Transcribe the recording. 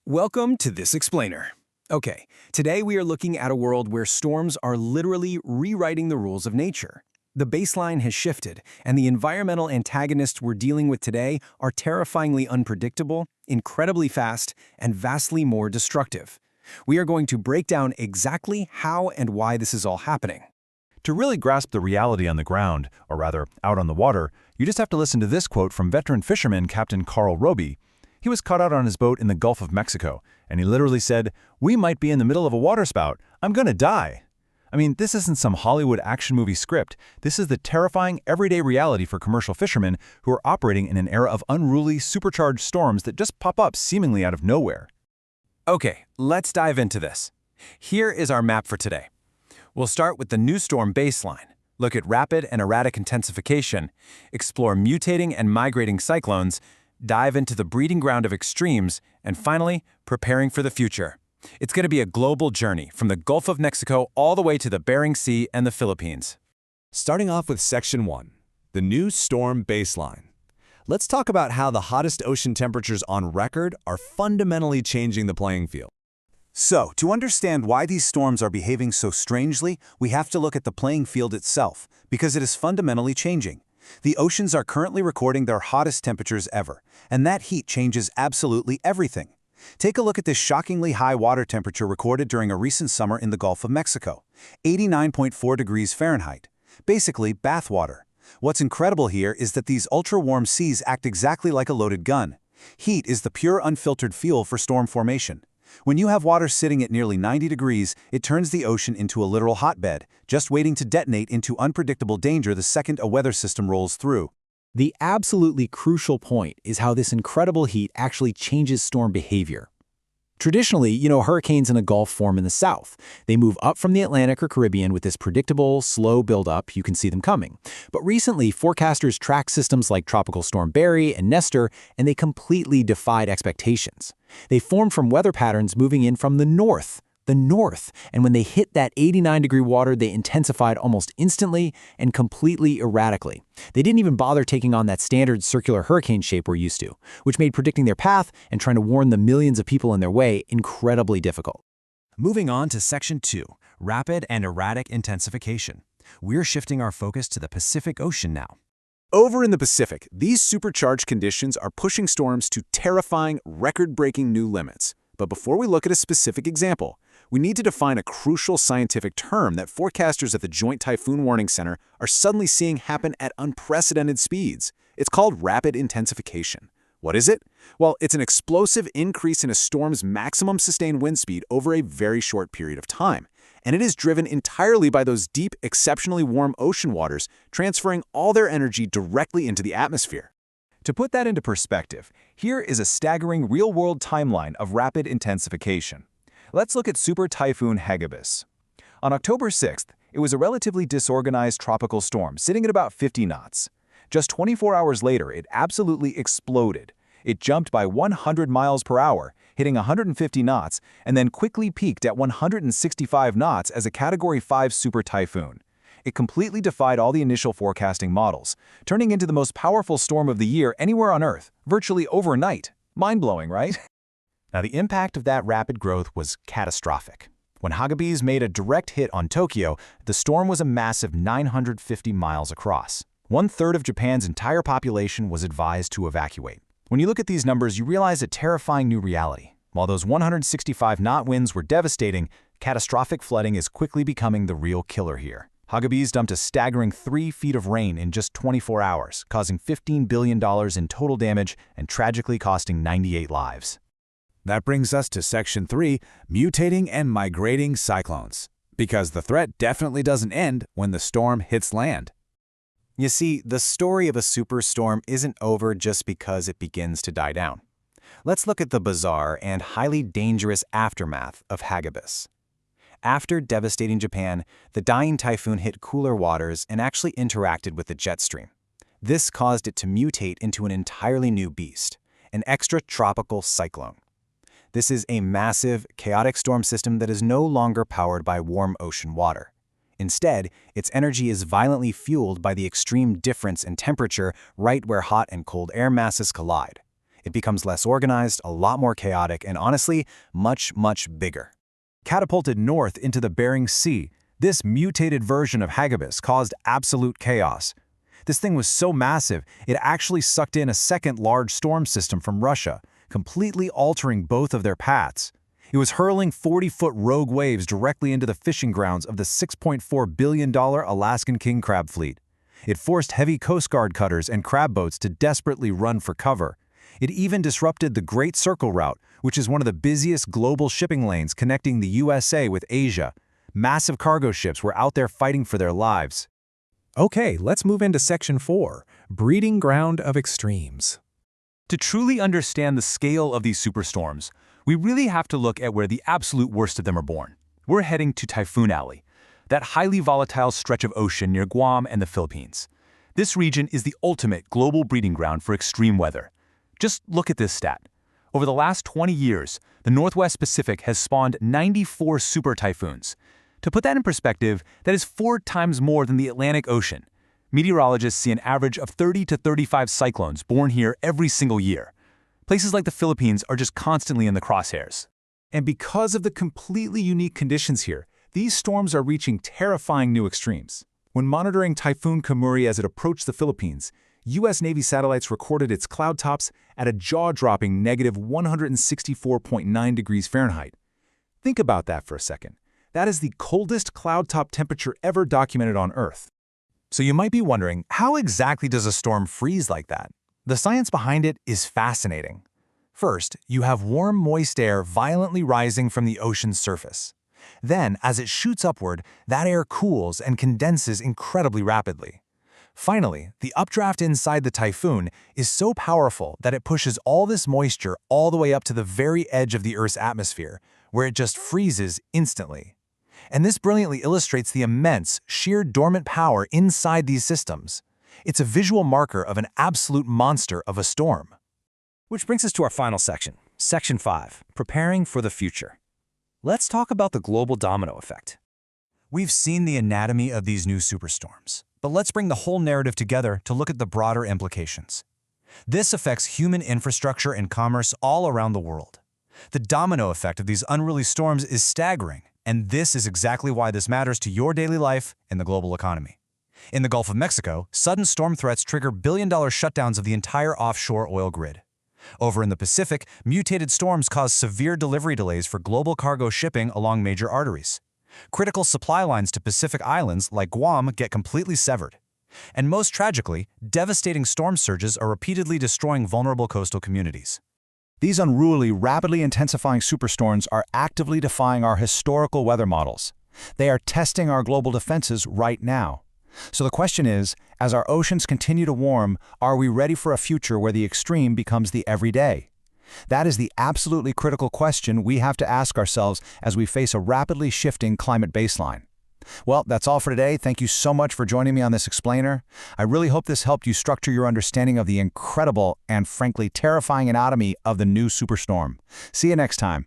Welcome to This Explainer. Okay, today we are looking at a world where storms are literally rewriting the rules of nature. The baseline has shifted, and the environmental antagonists we're dealing with today are terrifyingly unpredictable, incredibly fast, and vastly more destructive. We are going to break down exactly how and why this is all happening. To really grasp the reality on the ground, or rather, out on the water, you just have to listen to this quote from veteran fisherman Captain Carl Roby. He was caught out on his boat in the Gulf of Mexico, and he literally said, "We might be in the middle of a waterspout. I'm gonna die." I mean, this isn't some Hollywood action movie script. This is the terrifying, everyday reality for commercial fishermen who are operating in an era of unruly, supercharged storms that just pop up seemingly out of nowhere. Okay, let's dive into this. Here is our map for today. We'll start with the new storm baseline, look at rapid and erratic intensification, explore mutating and migrating cyclones, dive into the breeding ground of extremes, and finally, preparing for the future. It's going to be a global journey from the Gulf of Mexico all the way to the Bering Sea and the Philippines. Starting off with Section 1, the new storm baseline. Let's talk about how the hottest ocean temperatures on record are fundamentally changing the playing field. So, to understand why these storms are behaving so strangely, we have to look at the playing field itself, because it is fundamentally changing. The oceans are currently recording their hottest temperatures ever, and that heat changes absolutely everything. Take a look at this shockingly high water temperature recorded during a recent summer in the Gulf of Mexico, 89.4 degrees Fahrenheit. Basically, bath water. What's incredible here is that these ultra-warm seas act exactly like a loaded gun. Heat is the pure unfiltered fuel for storm formation. When you have water sitting at nearly 90 degrees, it turns the ocean into a literal hotbed, just waiting to detonate into unpredictable danger the second a weather system rolls through. The absolutely crucial point is how this incredible heat actually changes storm behavior. Traditionally, hurricanes in the Gulf form in the south. They move up from the Atlantic or Caribbean with this predictable, slow buildup. You can see them coming. But recently, forecasters tracked systems like Tropical Storm Barry and Nestor, and they completely defied expectations. They formed from weather patterns moving in from the north, and when they hit that 89-degree water, they intensified almost instantly and completely erratically. They didn't even bother taking on that standard circular hurricane shape we're used to, which made predicting their path and trying to warn the millions of people in their way incredibly difficult. Moving on to Section 2, Rapid and Erratic Intensification. We're shifting our focus to the Pacific Ocean now. Over in the Pacific, these supercharged conditions are pushing storms to terrifying, record-breaking new limits. But before we look at a specific example, we need to define a crucial scientific term that forecasters at the Joint Typhoon Warning Center are suddenly seeing happen at unprecedented speeds. It's called rapid intensification. What is it? Well, it's an explosive increase in a storm's maximum sustained wind speed over a very short period of time. And it is driven entirely by those deep, exceptionally warm ocean waters, transferring all their energy directly into the atmosphere. To put that into perspective, here is a staggering real-world timeline of rapid intensification. Let's look at Super Typhoon Hagibis. On October 6th, it was a relatively disorganized tropical storm sitting at about 50 knots. Just 24 hours later, it absolutely exploded. It jumped by 100 miles per hour, hitting 150 knots, and then quickly peaked at 165 knots as a Category 5 super typhoon. It completely defied all the initial forecasting models, turning into the most powerful storm of the year anywhere on Earth, virtually overnight. Mind-blowing, right? Now, the impact of that rapid growth was catastrophic. When Hagibis made a direct hit on Tokyo, the storm was a massive 950 miles across. 1/3 of Japan's entire population was advised to evacuate. When you look at these numbers, you realize a terrifying new reality. While those 165-knot winds were devastating, catastrophic flooding is quickly becoming the real killer here. Hagibis dumped a staggering 3 feet of rain in just 24 hours, causing $15 billion in total damage and tragically costing 98 lives. That brings us to Section 3, mutating and migrating cyclones. Because the threat definitely doesn't end when the storm hits land. You see, the story of a superstorm isn't over just because it begins to die down. Let's look at the bizarre and highly dangerous aftermath of Hagibis. After devastating Japan, the dying typhoon hit cooler waters and actually interacted with the jet stream. This caused it to mutate into an entirely new beast, an extratropical cyclone. This is a massive, chaotic storm system that is no longer powered by warm ocean water. Instead, its energy is violently fueled by the extreme difference in temperature right where hot and cold air masses collide. It becomes less organized, a lot more chaotic, and honestly, much, much bigger. Catapulted north into the Bering Sea, this mutated version of Hagibis caused absolute chaos. This thing was so massive, it actually sucked in a second large storm system from Russia, completely altering both of their paths. It was hurling 40-foot rogue waves directly into the fishing grounds of the $6.4 billion Alaskan king crab fleet. It forced heavy Coast Guard cutters and crab boats to desperately run for cover. It even disrupted the Great Circle Route, which is one of the busiest global shipping lanes connecting the USA with Asia. Massive cargo ships were out there fighting for their lives. Okay, let's move into Section 4, Breeding Ground of Extremes. To truly understand the scale of these superstorms, we really have to look at where the absolute worst of them are born. We're heading to Typhoon Alley, that highly volatile stretch of ocean near Guam and the Philippines. This region is the ultimate global breeding ground for extreme weather. Just look at this stat. Over the last 20 years, the Northwest Pacific has spawned 94 super typhoons. To put that in perspective, that is 4 times more than the Atlantic Ocean. Meteorologists see an average of 30 to 35 cyclones born here every single year. Places like the Philippines are just constantly in the crosshairs. And because of the completely unique conditions here, these storms are reaching terrifying new extremes. When monitoring Typhoon Kamuri as it approached the Philippines, U.S. Navy satellites recorded its cloud tops at a jaw-dropping negative 164.9 degrees Fahrenheit. Think about that for a second. That is the coldest cloud top temperature ever documented on Earth. So you might be wondering, how exactly does a storm freeze like that? The science behind it is fascinating. First, you have warm, moist air violently rising from the ocean's surface. Then, as it shoots upward, that air cools and condenses incredibly rapidly. Finally, the updraft inside the typhoon is so powerful that it pushes all this moisture all the way up to the very edge of the Earth's atmosphere, where it just freezes instantly. And this brilliantly illustrates the immense, sheer dormant power inside these systems. It's a visual marker of an absolute monster of a storm. Which brings us to our final section, Section 5, Preparing for the Future. Let's talk about the global domino effect. We've seen the anatomy of these new superstorms, but let's bring the whole narrative together to look at the broader implications. This affects human infrastructure and commerce all around the world. The domino effect of these unruly storms is staggering, and this is exactly why this matters to your daily life and the global economy. In the Gulf of Mexico, sudden storm threats trigger billion-dollar shutdowns of the entire offshore oil grid. Over in the Pacific, mutated storms cause severe delivery delays for global cargo shipping along major arteries. Critical supply lines to Pacific islands like Guam get completely severed. And most tragically, devastating storm surges are repeatedly destroying vulnerable coastal communities. These unruly, rapidly intensifying superstorms are actively defying our historical weather models. They are testing our global defenses right now. So the question is, as our oceans continue to warm, are we ready for a future where the extreme becomes the everyday? That is the absolutely critical question we have to ask ourselves as we face a rapidly shifting climate baseline. Well, that's all for today. Thank you so much for joining me on this explainer. I really hope this helped you structure your understanding of the incredible and frankly terrifying anatomy of the new superstorm. See you next time.